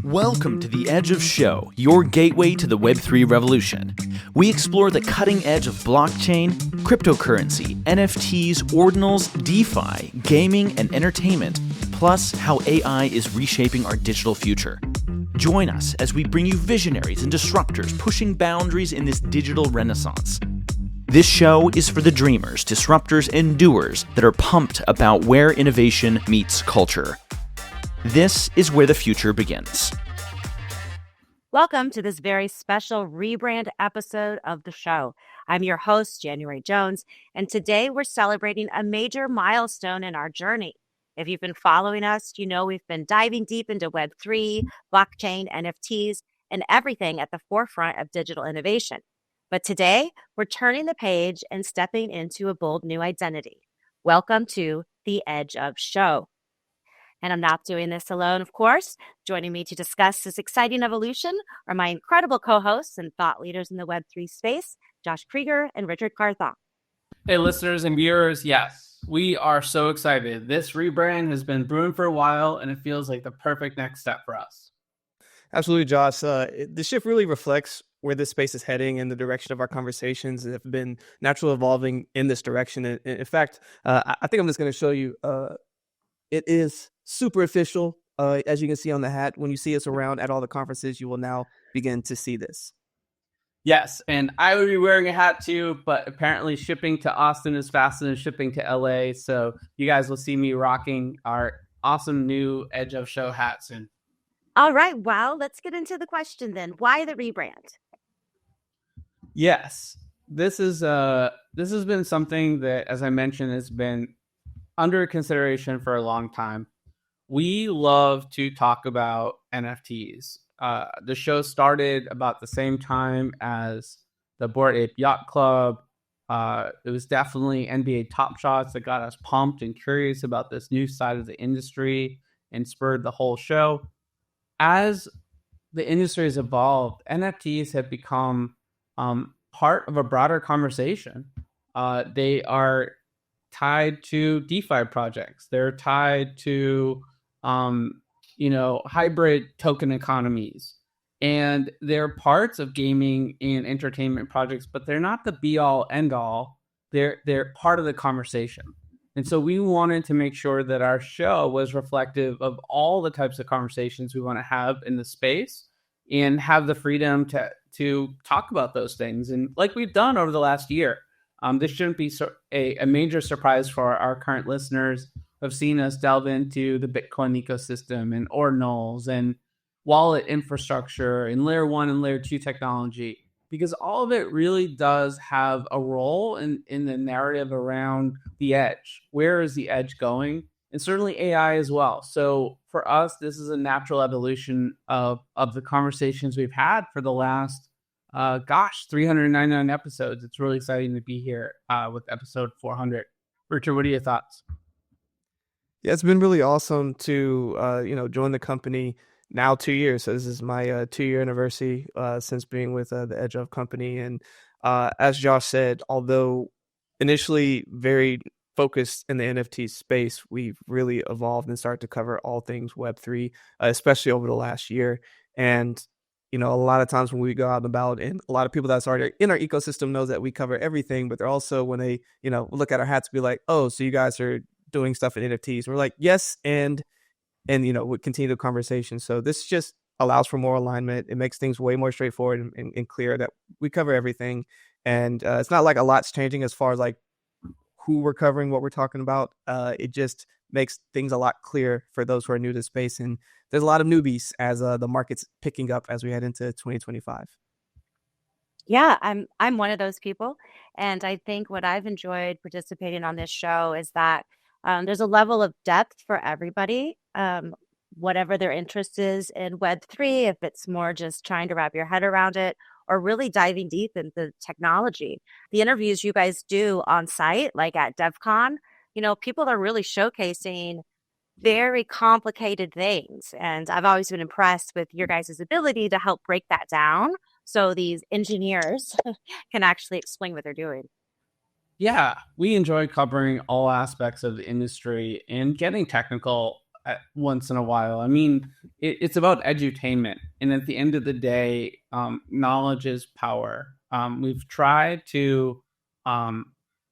Welcome to The Edge of Show, your gateway to the Web3 revolution. We explore the cutting edge of blockchain, cryptocurrency, NFTs, ordinals, DeFi, gaming, and entertainment, plus how AI is reshaping our digital future. Join us as we bring you visionaries and disruptors pushing boundaries in this digital renaissance. This show is for the dreamers, disruptors, and doers that are pumped about where innovation meets culture. This is where the future begins. Welcome to this very special rebrand episode of the show. I'm your host, January Jones, and today we're celebrating a major milestone in our journey. If you've been following us, you know we've been diving deep into Web3, blockchain, NFTs, and everything at the forefront of digital innovation. But today, we're turning the page and stepping into a bold new identity. Welcome to The Edge of Show. And I'm not doing this alone, of course. Joining me to discuss this exciting evolution are my incredible co-hosts and thought leaders in the Web3 space, Josh Kriger and Richard Carthon. Hey, listeners and viewers, yes, we are so excited. This rebrand has been brewing for a while, and it feels like the perfect next step for us. Absolutely, Josh. The shift really reflects where this space is heading and the direction of our conversations have been naturally evolving in this direction. In fact, I think I'm just going to show you. It is super official. As you can see on the hat, when you see us around at all the conferences, you will now begin to see this. Yes, and I would be wearing a hat too, but apparently shipping to Austin is faster than shipping to LA. So you guys will see me rocking our awesome new Edge of Show hat soon. All right, well, let's get into the question then. Why the rebrand? Yes, this has been something that, as I mentioned, has been under consideration for a long time. We love to talk about NFTs. The show started about the same time as the Bored Ape Yacht Club. It was definitely NBA Top Shots that got us pumped and curious about this new side of the industry and spurred the whole show. As the industry has evolved, NFTs have become part of a broader conversation. They are tied to DeFi projects. They're tied to, hybrid token economies. And they're parts of gaming and entertainment projects, but they're not the be-all, end-all. They're part of the conversation. And so we wanted to make sure that our show was reflective of all the types of conversations we want to have in the space and have the freedom to talk about those things. And like we've done over the last year, this shouldn't be a major surprise for our current listeners who have seen us delve into the Bitcoin ecosystem and ordinals and wallet infrastructure and layer 1 and layer 2 technology, because all of it really does have a role in the narrative around the edge. Where is the edge going? And certainly AI as well. So for us, this is a natural evolution of the conversations we've had for the last 399 episodes. It's really exciting to be here with episode 400. Richard, what are your thoughts? Yeah, it's been really awesome to join the company now 2 years. So this is my 2-year anniversary since being with the Edge of company. And as Josh said, although initially very focused in the NFT space, we've really evolved and started to cover all things Web3, especially over the last year. And a lot of times when we go out and about, and a lot of people that's already in our ecosystem knows that we cover everything, but they're also, when they, look at our hats, be like, oh, so you guys are doing stuff in NFTs. We're like, yes. And we continue the conversation. So this just allows for more alignment. It makes things way more straightforward and clear that we cover everything. And it's not like a lot's changing as far as like who we're covering, what we're talking about. It just makes things a lot clearer for those who are new to the space. And there's a lot of newbies as the market's picking up as we head into 2025. Yeah, I'm one of those people. And I think what I've enjoyed participating on this show is that there's a level of depth for everybody, whatever their interest is in Web3, if it's more just trying to wrap your head around it or really diving deep into technology. The interviews you guys do on site, like at DevCon, people are really showcasing very complicated things. And I've always been impressed with your guys' ability to help break that down so these engineers can actually explain what they're doing. Yeah, we enjoy covering all aspects of the industry and getting technical once in a while. I mean, it's about edutainment. And at the end of the day, knowledge is power. We've tried to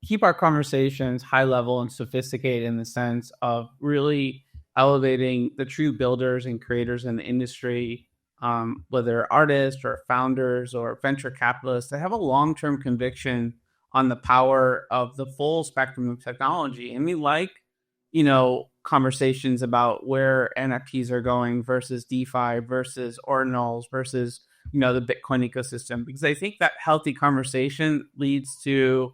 keep our conversations high level and sophisticated in the sense of really elevating the true builders and creators in the industry, whether artists or founders or venture capitalists that have a long-term conviction on the power of the full spectrum of technology. And we like, conversations about where NFTs are going versus DeFi versus ordinals versus, the Bitcoin ecosystem, because I think that healthy conversation leads to,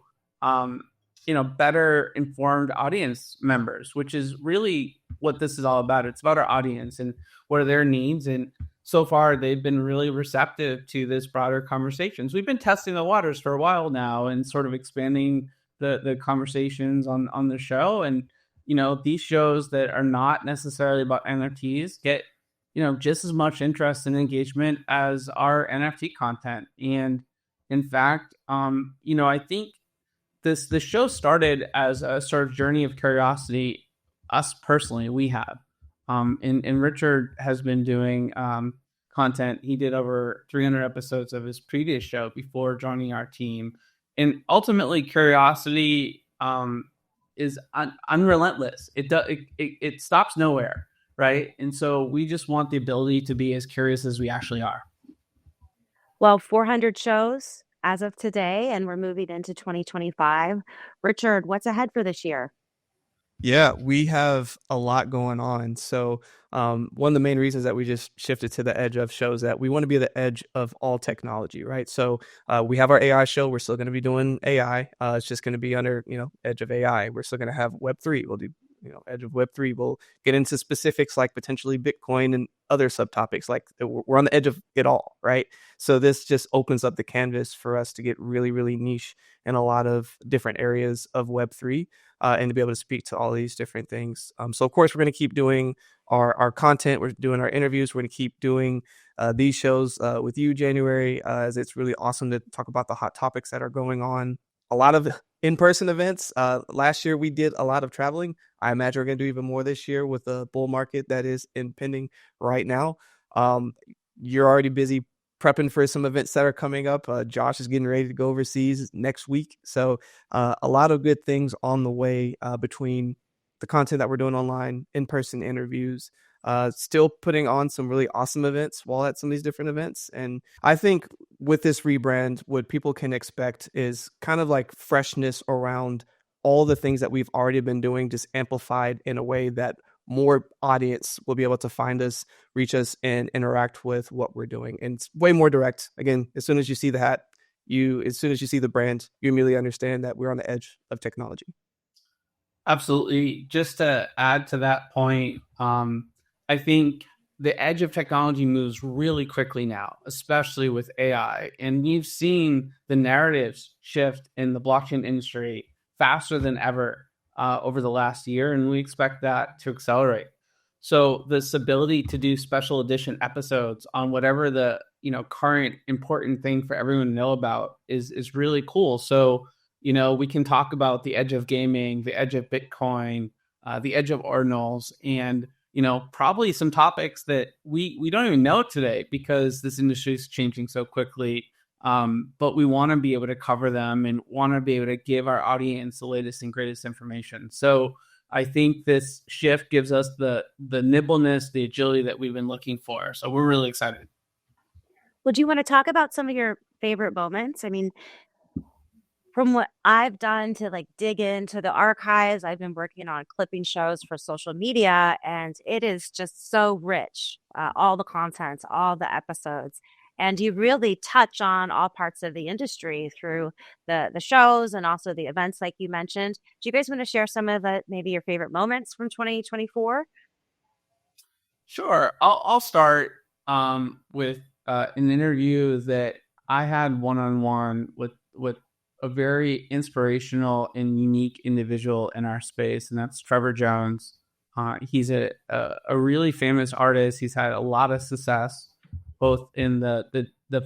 better informed audience members, which is really what this is all about. It's about our audience and what are their needs. And so far, they've been really receptive to this broader conversations. We've been testing the waters for a while now and sort of expanding the conversations on the show. And, these shows that are not necessarily about NFTs get, just as much interest and engagement as our NFT content. And in fact, I think the show started as a sort of journey of curiosity. Us personally, we have. And Richard has been doing content. He did over 300 episodes of his previous show before joining our team. And ultimately, curiosity is unrelentless. It stops nowhere, right? And so we just want the ability to be as curious as we actually are. Well, 400 shows as of today, and we're moving into 2025. Richard, what's ahead for this year? Yeah, we have a lot going on. So one of the main reasons that we just shifted to the edge of shows that we want to be the edge of all technology, right? So we have our AI show. We're still going to be doing AI. It's just going to be under, edge of AI. We're still going to have Web3. We'll do, edge of Web3. We'll get into specifics like potentially Bitcoin and other subtopics. Like we're on the edge of it all, right? So this just opens up the canvas for us to get really, really niche in a lot of different areas of Web3. And to be able to speak to all these different things. So, of course, we're going to keep doing our content. We're doing our interviews. We're going to keep doing these shows with you, January, as it's really awesome to talk about the hot topics that are going on. A lot of in-person events. Last year, we did a lot of traveling. I imagine we're going to do even more this year with the bull market that is impending right now. You're already busy prepping for some events that are coming up. Josh is getting ready to go overseas next week. So a lot of good things on the way between the content that we're doing online, in-person interviews, still putting on some really awesome events while at some of these different events. And I think with this rebrand, what people can expect is kind of like freshness around all the things that we've already been doing, just amplified in a way that more audience will be able to find us, reach us, and interact with what we're doing. And it's way more direct. Again, as soon as you see the hat, as soon as you see the brand, you immediately understand that we're on the edge of technology. Absolutely. Just to add to that point, I think the edge of technology moves really quickly now, especially with AI. And we've seen the narratives shift in the blockchain industry faster than ever over the last year, and we expect that to accelerate. So this ability to do special edition episodes on whatever the current important thing for everyone to know about is really cool. So we can talk about the edge of gaming, the edge of Bitcoin, the edge of ordinals, and probably some topics that we don't even know today because this industry is changing so quickly. But we want to be able to cover them and want to be able to give our audience the latest and greatest information. So I think this shift gives us the nimbleness, the agility that we've been looking for. So we're really excited. Well, do you want to talk about some of your favorite moments? I mean, from what I've done to dig into the archives, I've been working on clipping shows for social media, and it is just so rich, all the content, all the episodes. And you really touch on all parts of the industry through the shows and also the events like you mentioned. Do you guys want to share some of maybe your favorite moments from 2024? Sure. I'll start with an interview that I had one-on-one with a very inspirational and unique individual in our space, and that's Trevor Jones. He's a really famous artist. He's had a lot of success both in the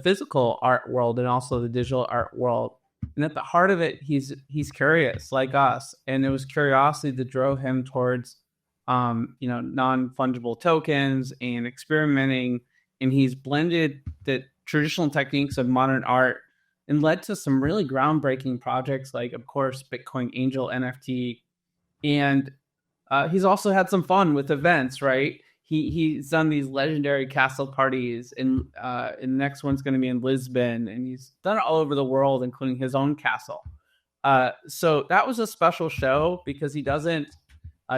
physical art world and also the digital art world. And at the heart of it, he's curious like us. And it was curiosity that drove him towards non-fungible tokens and experimenting. And he's blended the traditional techniques of modern art and led to some really groundbreaking projects like, of course, Bitcoin Angel NFT. And he's also had some fun with events, right? He's done these legendary castle parties, and the next one's going to be in Lisbon, and he's done it all over the world, including his own castle. So that was a special show because he doesn't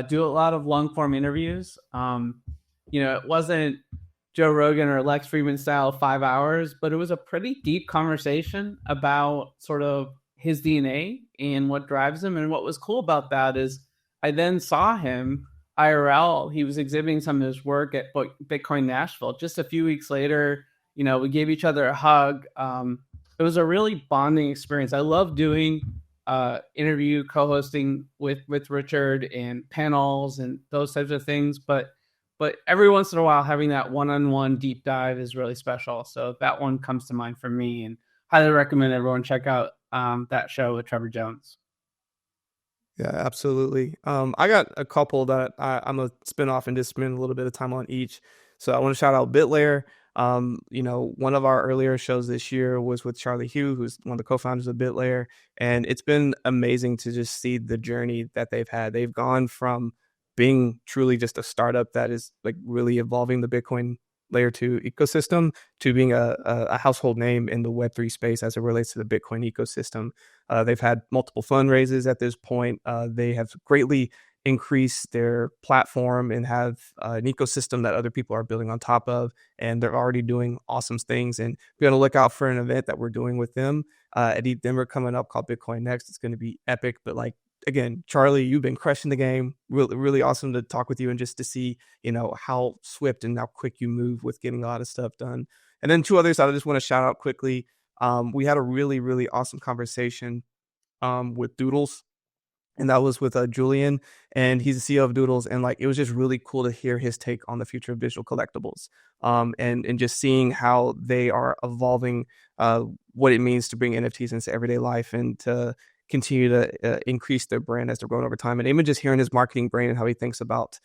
do a lot of long form interviews. It wasn't Joe Rogan or Lex Fridman style 5 hours, but it was a pretty deep conversation about sort of his DNA and what drives him. And what was cool about that is I then saw him IRL. He was exhibiting some of his work at Bitcoin Nashville. Just a few weeks later, we gave each other a hug. It was a really bonding experience. I love doing interview co-hosting with Richard and panels and those types of things. But every once in a while, having that one-on-one deep dive is really special. So that one comes to mind for me, and highly recommend everyone check out that show with Trevor Jones. Yeah, absolutely. I got a couple that I'm going to spin off and just spend a little bit of time on each. So I want to shout out BitLayer. One of our earlier shows this year was with Charlie Hugh, who's one of the co-founders of BitLayer. And it's been amazing to just see the journey that they've had. They've gone from being truly just a startup that is like really evolving the Bitcoin layer 2 ecosystem to being a household name in the Web3 space as it relates to the Bitcoin ecosystem. They've had multiple fundraisers at this point. They have greatly increased their platform and have an ecosystem that other people are building on top of, and they're already doing awesome things. And be on the lookout for an event that we're doing with them at ETH Denver coming up called Bitcoin Next. It's going to be epic. But again, Charlie, you've been crushing the game. Really, really awesome to talk with you and just to see, how swift and how quick you move with getting a lot of stuff done. And then two others I just want to shout out quickly. We had a really, really awesome conversation with Doodles, and that was with Julian, and he's the CEO of Doodles. And it was just really cool to hear his take on the future of digital collectibles, and just seeing how they are evolving what it means to bring NFTs into everyday life and to continue to increase their brand as they're growing over time. And even just hearing his marketing brain and how he thinks about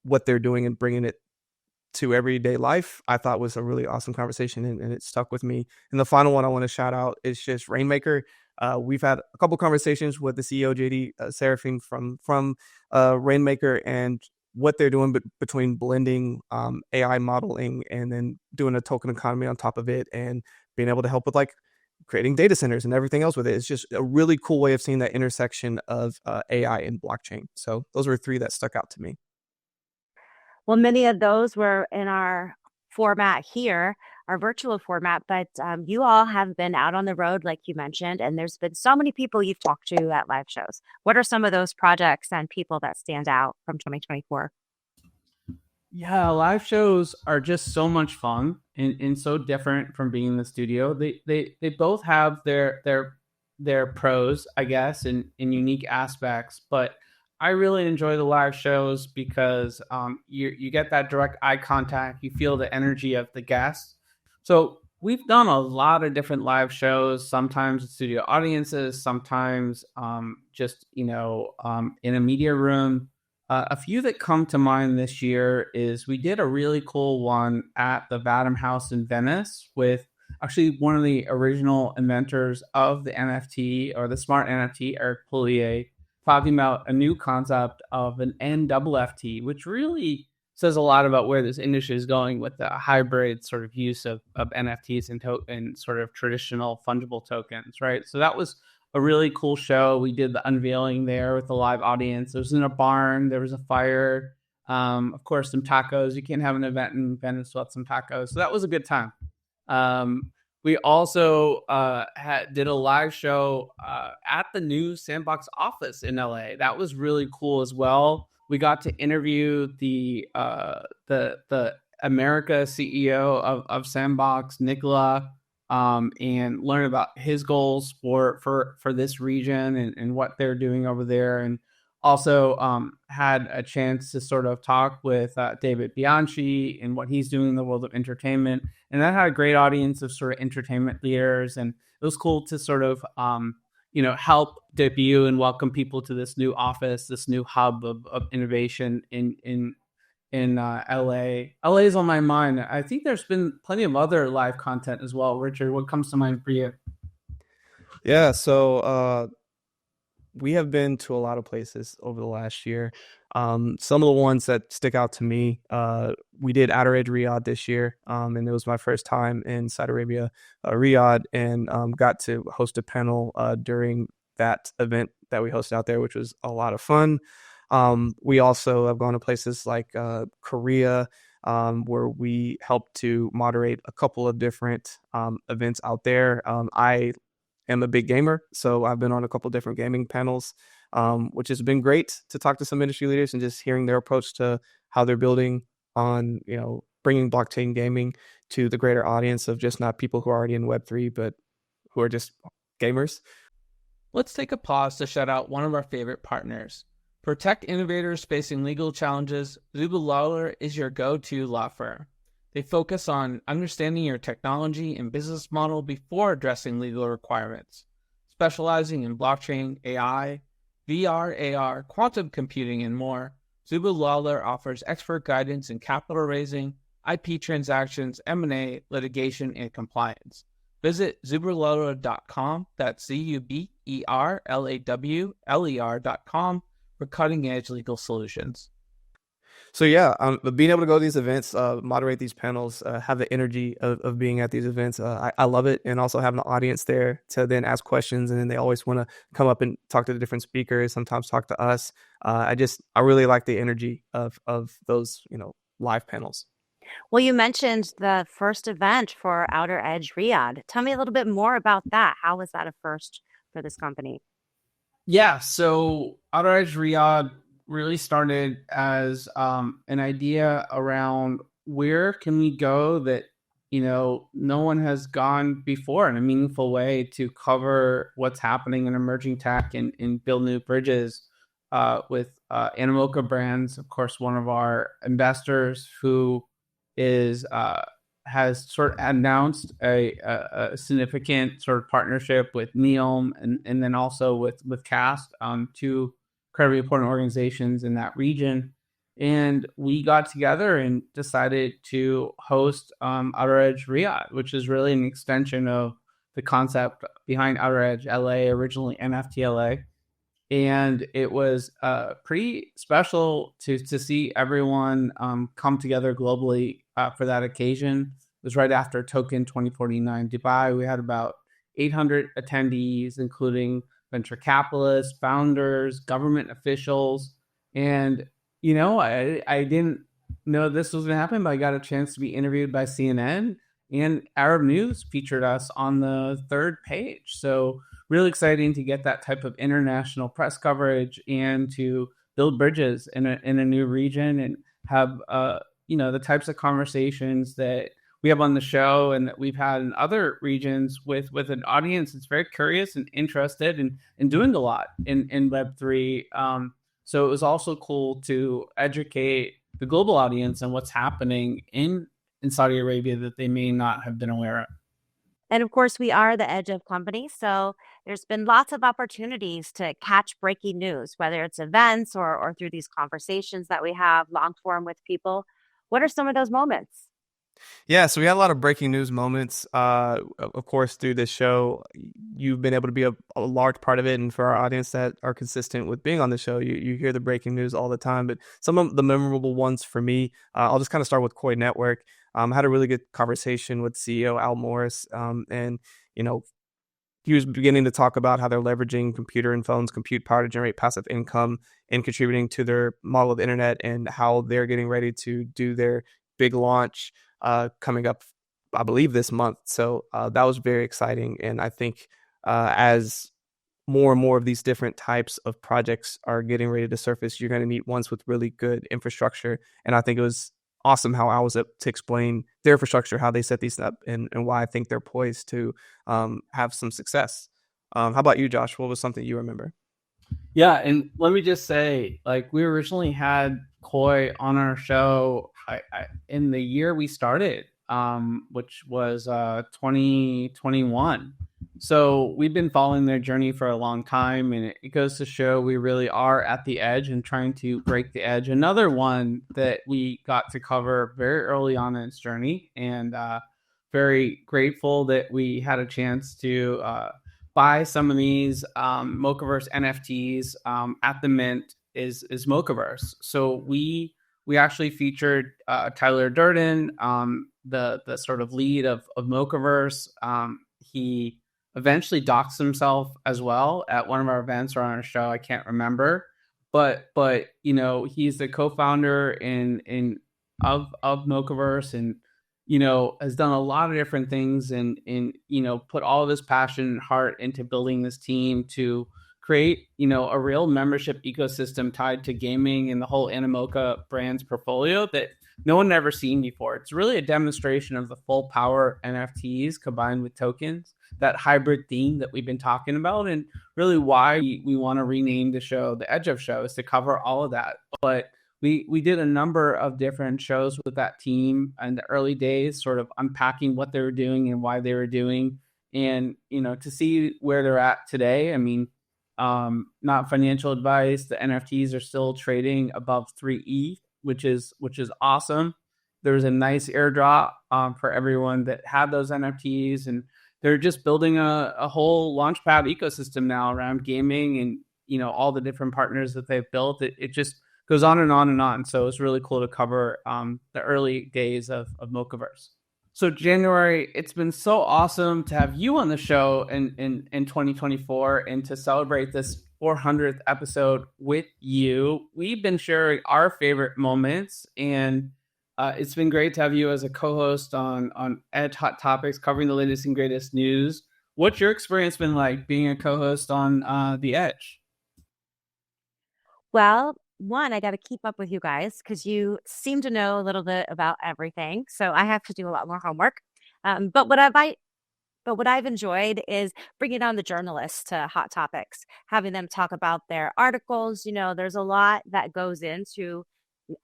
what they're doing and bringing it to everyday life, I thought was a really awesome conversation, and it stuck with me. And the final one I want to shout out is just Rainmaker. We've had a couple conversations with the CEO, JD Serafin from Rainmaker, and what they're doing between blending AI modeling and then doing a token economy on top of it, and being able to help with creating data centers and everything else with it. It's just a really cool way of seeing that intersection of AI and blockchain. So those were three that stuck out to me. Well, many of those were in our format here, our virtual format, but you all have been out on the road, like you mentioned, and there's been so many people you've talked to at live shows. What are some of those projects and people that stand out from 2024? Yeah, live shows are just so much fun and so different from being in the studio. They both have their pros, I guess, and unique aspects, but I really enjoy the live shows because you get that direct eye contact. You feel the energy of the guests. So we've done a lot of different live shows, sometimes with studio audiences, sometimes just, in a media room. A few that come to mind this year is we did a really cool one at the Vadim House in Venice with actually one of the original inventors of the NFT or the smart NFT, Eric Poulier, talking about a new concept of an NFT, which really says a lot about where this industry is going with the hybrid sort of use of NFTs and sort of traditional fungible tokens, right? So that was a really cool show. We did the unveiling there with a live audience. It was in a barn. There was a fire. Of course, some tacos. You can't have an event in Venice without some tacos. So that was a good time. We also did a live show at the new Sandbox office in LA. That was really cool as well. We got to interview the America CEO of Sandbox, Nicola, and learn about his goals for this region and what they're doing over there. And also had a chance to sort of talk with David Bianchi and what he's doing in the world of entertainment. And that had a great audience of sort of entertainment leaders. And it was cool to sort of, help debut and welcome people to this new office, this new hub of innovation in LA. LA is on my mind. I think there's been plenty of other live content as well. Richard, what comes to mind for you? Yeah, so we have been to a lot of places over the last year. Some of the ones that stick out to me, we did Outer Edge Riyadh this year, and it was my first time in Saudi Arabia, Riyadh, and got to host a panel during that event that we hosted out there, which was a lot of fun. We also have gone to places like Korea, where we helped to moderate a couple of different events out there. I am a big gamer, so I've been on a couple different gaming panels, which has been great to talk to some industry leaders and just hearing their approach to how they're building on, bringing blockchain gaming to the greater audience of just not people who are already in Web3, but who are just gamers. Let's take a pause to shout out one of our favorite partners. For tech innovators facing legal challenges, Zuba Lawler is your go-to law firm. They focus on understanding your technology and business model before addressing legal requirements. Specializing in blockchain, AI, VR, AR, quantum computing, and more, Zuba Lawler offers expert guidance in capital raising, IP transactions, M&A, litigation, and compliance. Visit zuberlawler.com, that's ZUBERLAWLER.com, for cutting-edge legal solutions. So yeah, being able to go to these events, moderate these panels, have the energy of being at these events, I love it. And also having the audience there to then ask questions, and then they always want to come up and talk to the different speakers, sometimes talk to us. I really like the energy of those, live panels. Well, you mentioned the first event for Outer Edge Riyadh. Tell me a little bit more about that. How was that a first for this company? Yeah, so Outer Edge Riyadh really started as an idea around where can we go that no one has gone before in a meaningful way to cover what's happening in emerging tech and build new bridges with Animoca Brands, of course, one of our investors who has sort of announced a significant sort of partnership with Neom and then also with Cast, two incredibly important organizations in that region. And we got together and decided to host Outer Edge Riyadh, which is really an extension of the concept behind Outer Edge LA, originally NFT LA. And it was pretty special to see everyone come together globally for that occasion. It was right after Token 2049 Dubai. We had about 800 attendees, including venture capitalists, founders, government officials. And, I didn't know this was going to happen, but I got a chance to be interviewed by CNN, and Arab News featured us on the third page. So really exciting to get that type of international press coverage and to build bridges in a new region and have, the types of conversations that we have on the show and that we've had in other regions with an audience that's very curious and interested in doing a lot in Web3. So it was also cool to educate the global audience on what's happening in Saudi Arabia that they may not have been aware of. And of course, we are the Edge of Company. So there's been lots of opportunities to catch breaking news, whether it's events or through these conversations that we have long form with people. What are some of those moments? Yeah, so we had a lot of breaking news moments. Of course, through this show, you've been able to be a large part of it. And for our audience that are consistent with being on the show, you hear the breaking news all the time. But some of the memorable ones for me, I'll just kind of start with Koi Network. I had a really good conversation with CEO Al Morris. And, he was beginning to talk about how they're leveraging computer and phones, compute power to generate passive income and contributing to their model of internet, and how they're getting ready to do their big launch coming up, I believe, this month. So that was very exciting. And I think as more and more of these different types of projects are getting ready to surface, you're going to meet ones with really good infrastructure. And I think it was awesome how I was able to explain their infrastructure, how they set these up, and why I think they're poised to have some success. How about you, Josh? What was something you remember? Yeah, and let me just say, we originally had Koi on our show in the year we started, which was 2021. So we've been following their journey for a long time, and it goes to show we really are at the edge and trying to break the edge. Another one that we got to cover very early on in its journey, and very grateful that we had a chance to buy some of these Mochaverse NFTs at the Mint is Mochaverse. So we actually featured Tyler Durden, the sort of lead of Mochaverse. He eventually doxed himself as well at one of our events or on our show. I can't remember, but he's the co-founder of Mochaverse, and has done a lot of different things and put all of his passion and heart into building this team to create a real membership ecosystem tied to gaming and the whole Animoca brands portfolio that no one had ever seen before. It's really a demonstration of the full power of NFTs combined with tokens, that hybrid theme that we've been talking about, and really why we want to rename the show the Edge of Show is to cover all of that. But we did a number of different shows with that team in the early days, sort of unpacking what they were doing and why they were doing, and to see where they're at today. I mean, not financial advice, the NFTs are still trading above 3 ETH, which is awesome. There's a nice airdrop for everyone that had those NFTs, and they're just building a whole launchpad ecosystem now around gaming and all the different partners that they've built. It just goes on and on and on. So it's really cool to cover the early days of Mochaverse. So January, it's been so awesome to have you on the show in 2024 and to celebrate this 400th episode with you. We've been sharing our favorite moments, and it's been great to have you as a co-host on Edge Hot Topics, covering the latest and greatest news. What's your experience been like being a co-host on The Edge? Well, one, I got to keep up with you guys because you seem to know a little bit about everything. So I have to do a lot more homework. But what I've enjoyed is bringing on the journalists to Hot Topics, having them talk about their articles. There's a lot that goes into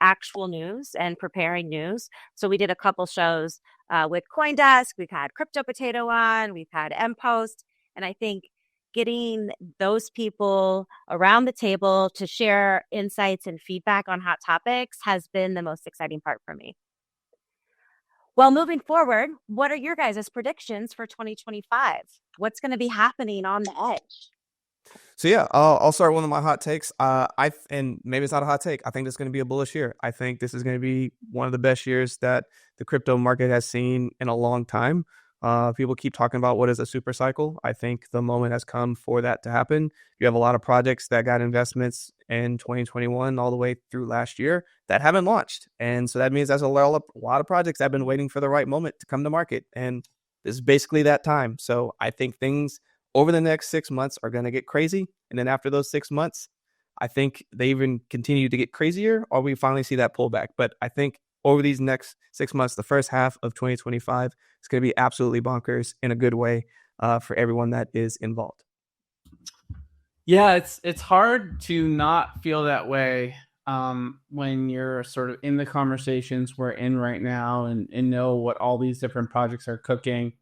actual news and preparing news. So we did a couple shows with CoinDesk. We've had Crypto Potato on. We've had MPost. And I think getting those people around the table to share insights and feedback on hot topics has been the most exciting part for me. Well, moving forward, what are your guys' predictions for 2025? What's going to be happening on the Edge? So yeah, I'll start one of my hot takes. And maybe it's not a hot take. I think this is going to be a bullish year. I think this is going to be one of the best years that the crypto market has seen in a long time. People keep talking about what is a super cycle. I think the moment has come for that to happen. You have a lot of projects that got investments in 2021 all the way through last year that haven't launched. And so that means there's a lot of projects that have been waiting for the right moment to come to market. And this is basically that time. So I think things over the next 6 months are going to get crazy. And then after those 6 months, I think they even continue to get crazier, or we finally see that pullback. But I think over these next 6 months, the first half of 2025 is going to be absolutely bonkers in a good way for everyone that is involved. Yeah, it's hard to not feel that way when you're sort of in the conversations we're in right now and know what all these different projects are cooking.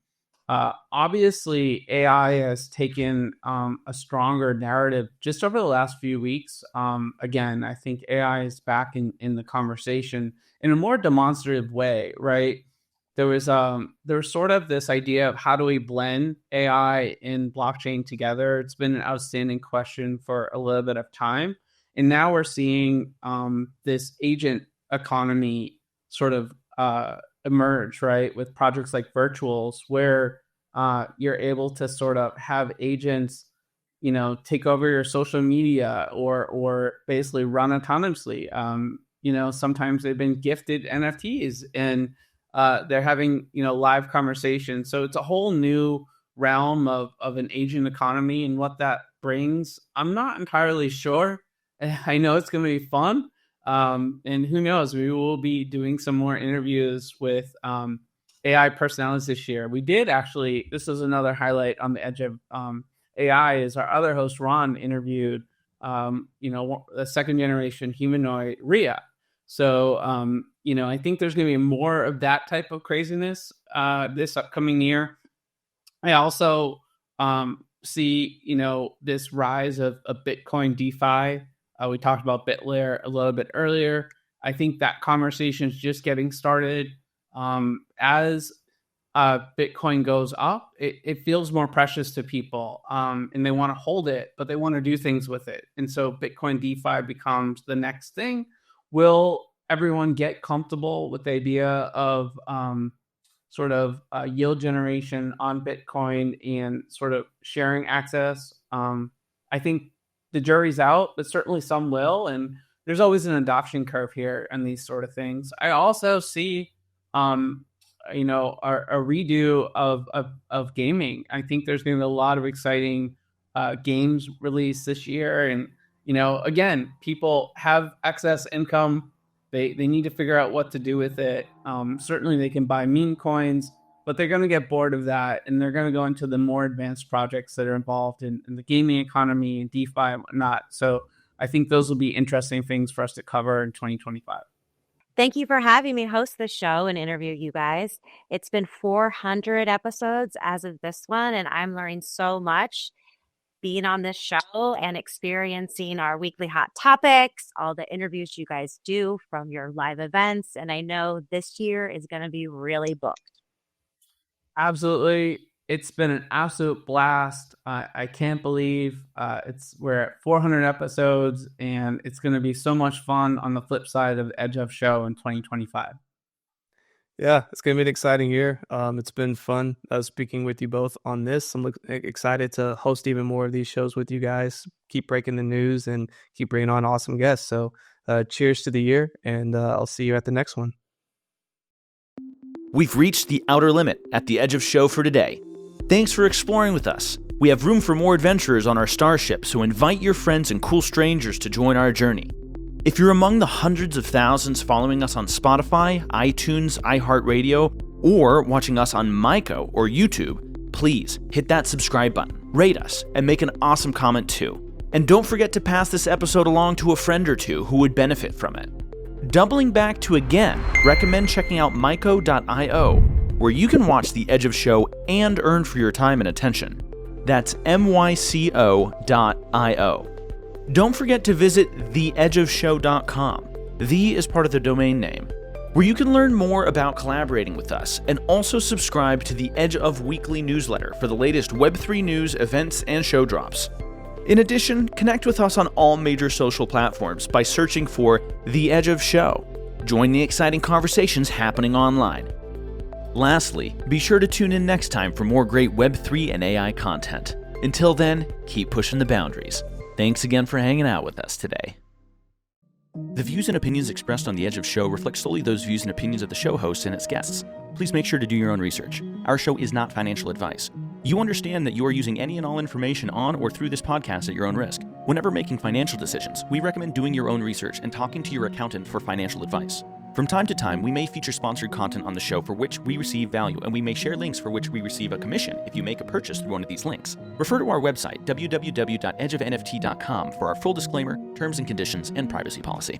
Obviously, AI has taken a stronger narrative just over the last few weeks. Again, I think AI is back in the conversation in a more demonstrative way, right? There was sort of this idea of how do we blend AI and blockchain together. It's been an outstanding question for a little bit of time. And now we're seeing this agent economy sort of emerge, right? With projects like Virtuals, where you're able to sort of have agents, take over your social media or basically run autonomously. Sometimes they've been gifted NFTs and they're having, live conversations. So it's a whole new realm of an agent economy, and what that brings, I'm not entirely sure. I know it's going to be fun. And who knows, we will be doing some more interviews with AI personalities this year. We did actually, this is another highlight on the Edge of AI, is our other host, Ron, interviewed, the second generation humanoid, Rhea. So, I think there's going to be more of that type of craziness this upcoming year. I also see, this rise of Bitcoin DeFi. We talked about BitLayer a little bit earlier. I think that conversation is just getting started. As Bitcoin goes up, it feels more precious to people, and they want to hold it, but they want to do things with it. And so Bitcoin DeFi becomes the next thing. Will everyone get comfortable with the idea of sort of yield generation on Bitcoin and sort of sharing access? I think the jury's out, but certainly some will. And there's always an adoption curve here and these sort of things. I also see, a redo of gaming. I think there's going to be a lot of exciting games released this year. And, again, people have excess income. They need to figure out what to do with it. Certainly they can buy meme coins, but they're going to get bored of that. And they're going to go into the more advanced projects that are involved in the gaming economy and DeFi and whatnot. So I think those will be interesting things for us to cover in 2025. Thank you for having me host this show and interview you guys. It's been 400 episodes as of this one, and I'm learning so much being on this show and experiencing our weekly hot topics, all the interviews you guys do from your live events. And I know this year is going to be really booked. Absolutely. It's been an absolute blast. I can't believe we're at 400 episodes, and it's going to be so much fun on the flip side of the Edge of Show in 2025. Yeah, it's going to be an exciting year. It's been fun speaking with you both on this. I'm excited to host even more of these shows with you guys, keep breaking the news and keep bringing on awesome guests. So cheers to the year, and I'll see you at the next one. We've reached the outer limit at the Edge of Show for today. Thanks for exploring with us. We have room for more adventurers on our starship, so invite your friends and cool strangers to join our journey. If you're among the hundreds of thousands following us on Spotify, iTunes, iHeartRadio, or watching us on Myco or YouTube, please hit that subscribe button, rate us, and make an awesome comment too. And don't forget to pass this episode along to a friend or two who would benefit from it. Doubling back to again, recommend checking out myco.io, where you can watch The Edge of Show and earn for your time and attention. That's myco.io. Don't forget to visit theedgeofshow.com. The is part of the domain name, where you can learn more about collaborating with us and also subscribe to the Edge of Weekly newsletter for the latest Web3 news, events, and show drops. In addition, connect with us on all major social platforms by searching for The Edge of Show. Join the exciting conversations happening online. Lastly, be sure to tune in next time for more great Web3 and AI content. Until then, keep pushing the boundaries. Thanks again for hanging out with us today. The views and opinions expressed on The Edge of Show reflect solely those views and opinions of the show host and its guests. Please make sure to do your own research. Our show is not financial advice. You understand that you are using any and all information on or through this podcast at your own risk. Whenever making financial decisions, we recommend doing your own research and talking to your accountant for financial advice. From time to time, we may feature sponsored content on the show for which we receive value, and we may share links for which we receive a commission if you make a purchase through one of these links. Refer to our website, www.edgeofnft.com, for our full disclaimer, terms and conditions, and privacy policy.